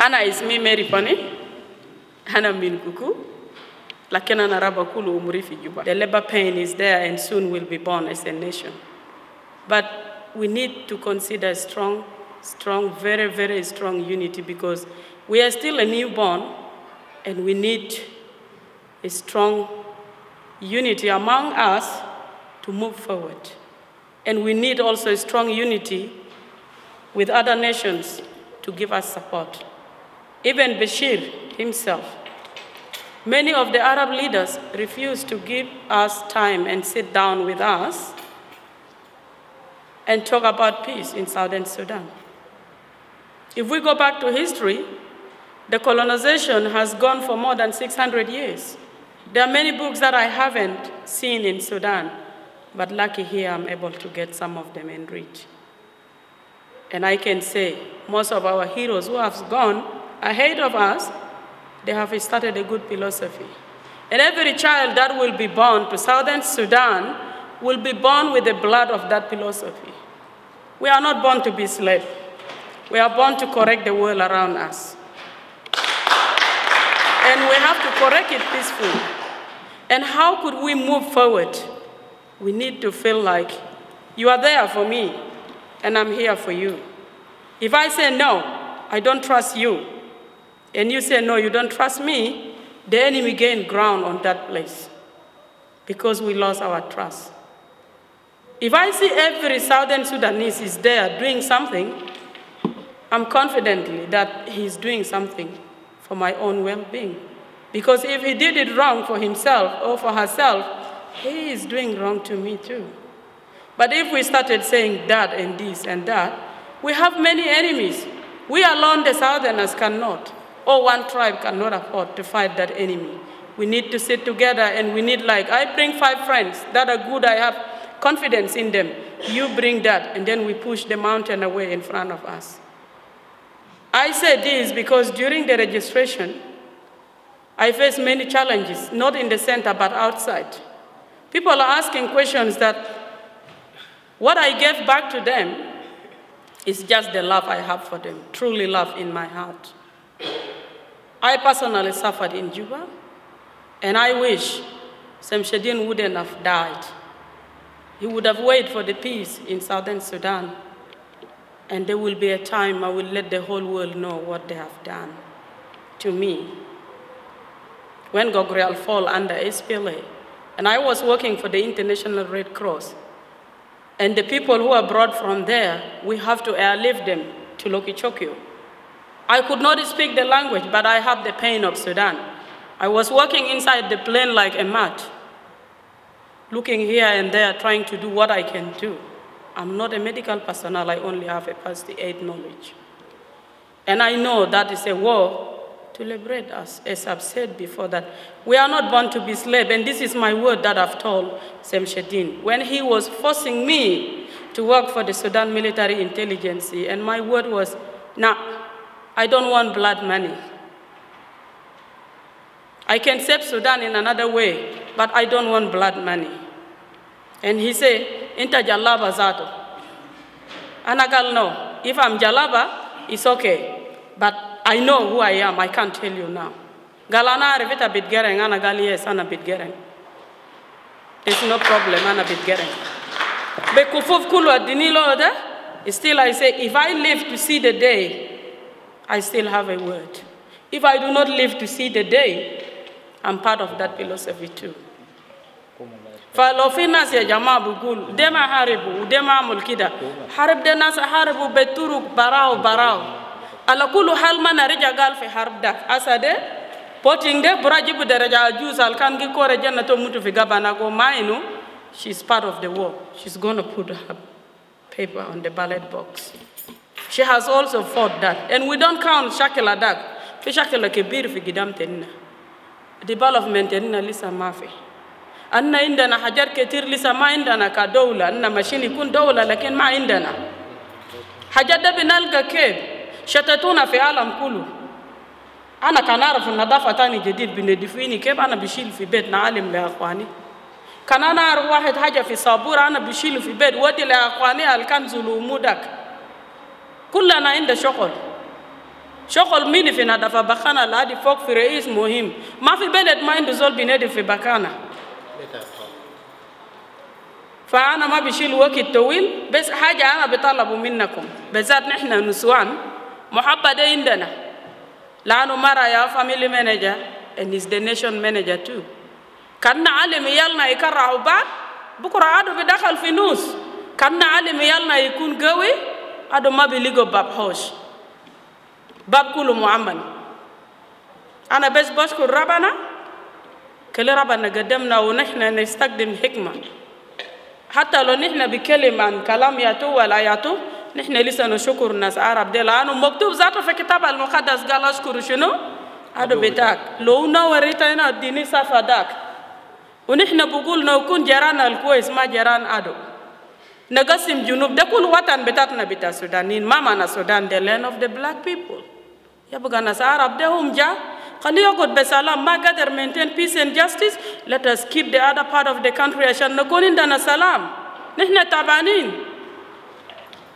Ana ismi Mary Pani, Ana min kuku, lakini ana raba kulu umri fi Juba. The labor pain is there and soon we'll be born as a nation. But we need to consider strong, very, very strong unity because we are still a newborn and we need a strong unity among us to move forward. And we need also a strong unity with other nations to give us support. Even Bashir himself, many of the Arab leaders refused to give us time and sit down with us and talk about peace in Southern Sudan. If we go back to history, the colonization has gone for more than 600 years. There are many books that I haven't seen in Sudan, but lucky here I'm able to get some of them and read. And I can say most of our heroes who have gone ahead of us, they have started a good philosophy. And every child that will be born to Southern Sudan will be born with the blood of that philosophy. We are not born to be slaves. We are born to correct the world around us. And we have to correct it peacefully. And how could we move forward? We need to feel like you are there for me, and I'm here for you. If I say no, I don't trust you, and you say no, you don't trust me, the enemy gained ground on that place because we lost our trust. If I see every Southern Sudanese is there doing something, I'm confident that he's doing something for my own well-being. Because if he did it wrong for himself or for herself, he is doing wrong to me too. But if we started saying that and this and that, we have many enemies. We alone, the Southerners, cannot, or one tribe cannot afford to fight that enemy. We need to sit together and we need, like, I bring 5 friends that are good, I have confidence in them. You bring that, and then we push the mountain away in front of us. I say this because during the registration, I faced many challenges, not in the center, but outside. People are asking questions that what I gave back to them is just the love I have for them, truly love in my heart. I personally suffered in Juba, and I wish Shemseddine wouldn't have died. He would have waited for the peace in Southern Sudan, and there will be a time I will let the whole world know what they have done to me. When Gogrial fell under SPLA, and I was working for the International Red Cross, and the people who are brought from there, we have to airlift them to Lokichokyo. I could not speak the language, but I have the pain of Sudan. I was working inside the plane like a mad, looking here and there, trying to do what I can do. I'm not a medical personnel, I only have a first aid knowledge. And I know that is a war to liberate us, as I've said before, that we are not born to be slaves, and this is my word that I've told Shemseddine. When he was forcing me to work for the Sudan Military Intelligence, and my word was, nah, I don't want blood money. I can save Sudan in another way, but I don't want blood money. And he said, Inta Jalaba Zato. Anagal, no. If I'm Jalaba, it's okay. But I know who I am, I can't tell you now. Galana revita bit gereng, anagal yes, ana bit gereng. There's no problem, ana bit gereng. Bekufuf kulu adinilo ode, still I say, if I live to see the day, I still have a word. If I do not live to see the day, I'm part of that philosophy too. Falofina ya jamaa bugul, dema haribu, dema mulkida. Harib de nasa haribu beturuk barao. Ala kulu hal mana reja gal fi harb dak. Asade, poting de burajibu de reja juz al kan gi kore jana to mutu fi gabana go mainu. She's part of the war. She's going to put her paper on the ballot box. She has also fought that. And we don't count Shakila Dak. في Shakila كبير في قدام تننا. Development تننا لسه ما في. أن عندنا حاجات كتير لسه ما عندنا كدولة. أن ماشين يكون دولة لكن ما عندنا. حاجات ده بنلقى كيف شتتونا في العالم كله. أنا كان أعرف النظافة تاني جديد بندفيني كيف أنا بشيل في بيت نعلم لأخواني. كان أنا أعرف واحد حاجة في صابورة أنا بشيل في بيت ودي لأخواني الكنز الومودك. كلنا عند شغل مين في نظافة بكانا لادي فوق في رئيس مهم. ما في بلد ما عنده زول بينادي في بكانا. فأنا ما بشيل وقت طويل بس حاجة أنا بطلبه منكم بالذات نحن نسوان محبة ده عندنا لأنه مرة يا family manager and is the nation manager too كان علم يالنا يكرهوا بعض بكرة عادوا بدخل في نوس كان علم يالنا يكون قوي عادوا ما بيلقوا باب حوش باب كله معمل أنا بس بشكر ربنا كل ربنا قدمنا ونحن نستخدم حكمة حتى لو نحن بكلم عن كلام ياتو ولا ياتو نحن لسه نشكر الناس عرب دي لأنه مكتوب ذاته في كتاب المقدس قال أشكر شنو؟ هذا بتاعك لو نوريتنا الديني صفا داك ونحن بقول نكون جيران الكويس ما جيران أدو نقسم جنوب ده كل وطن بتاعتنا بتاع السودانيين ما معنى السودان the land of the black people يبقى الناس عرب ده هم جا خليه يقعد بسلام ما قدر maintain peace and justice let us keep the other part of the country عشان نكون عندنا سلام نحن تعبانين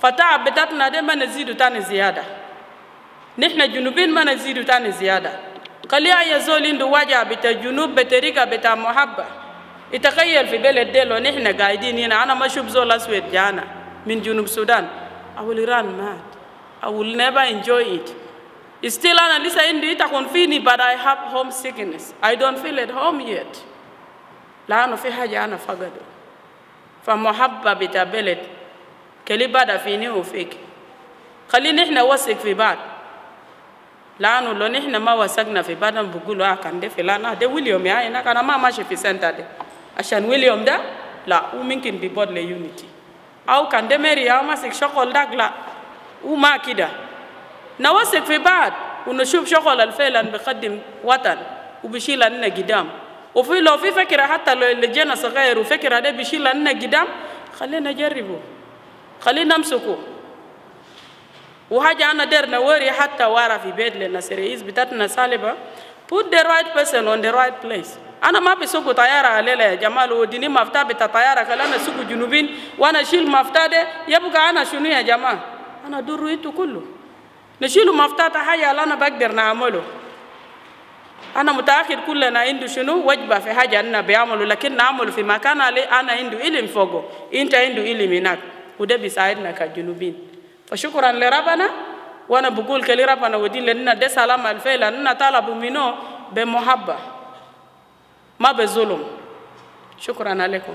فتعب بتاعتنا ده ما نزيد تاني زيادة نحن جنوبين ما نزيد تاني زيادة خليه يزول عنده وجه بتاع جنوب بطريقة بتاع محبة يتخيل في بلد ده لو نحن قاعدين هنا أنا ما أشوف زول أسود جانا من جنوب السودان I will run mad I will never enjoy it still أنا لسه عندي يتكون فيني but I have homesickness I don't feel at home yet لأنه في حاجة أنا فقده فمحبة بتاع بلد كلي بعد فيني وفيك خلينا نحن وثق في بعض لأنه لو نحن ما وثقنا في بعض بقولوا كان ده فلان ده ويليام يا أنا كان ما ماشي في سنتر ده عشان ويليام ده لا وممكن بيبود ليونيتي أو كان ده ماري أو ماسك شغل داك لا وما كده نوثق في بعض ونشوف شغل الفعل بيقدم وطن وبيشيل لنا قدام وفي لو في فكرة حتى لو اللي جانا صغير وفكرة ده بيشيل لنا قدام خلينا نجربه خلينا نمسكه وحاجة أنا دير نوري حتى وارا في بيت للناس بتاعتنا سالبة put the right person on the right place أنا ما بسوق طيارة عليلا يا جمال وديني مفتاح بتاع طيارة خلينا سوق جنوبين وأنا أشيل مفتاح ده يبقى أنا شنو يا جماعة أنا دور إنتو كله نشيل مفتاح حاجة اللي أنا بقدر نعمله أنا متأخر كلنا عنده شنو وجبة في حاجة أنا بيعمله لكن نعمله في مكان أنا عنده علم فوقه أنت عنده علم هناك وده بيساعدنا كجنوبين فشكرا لربنا وأنا بقول كلي ربنا ودي لنا ده سلام الفعل أننا طلبوا منه بمحبة ما بظلم شكرا عليكم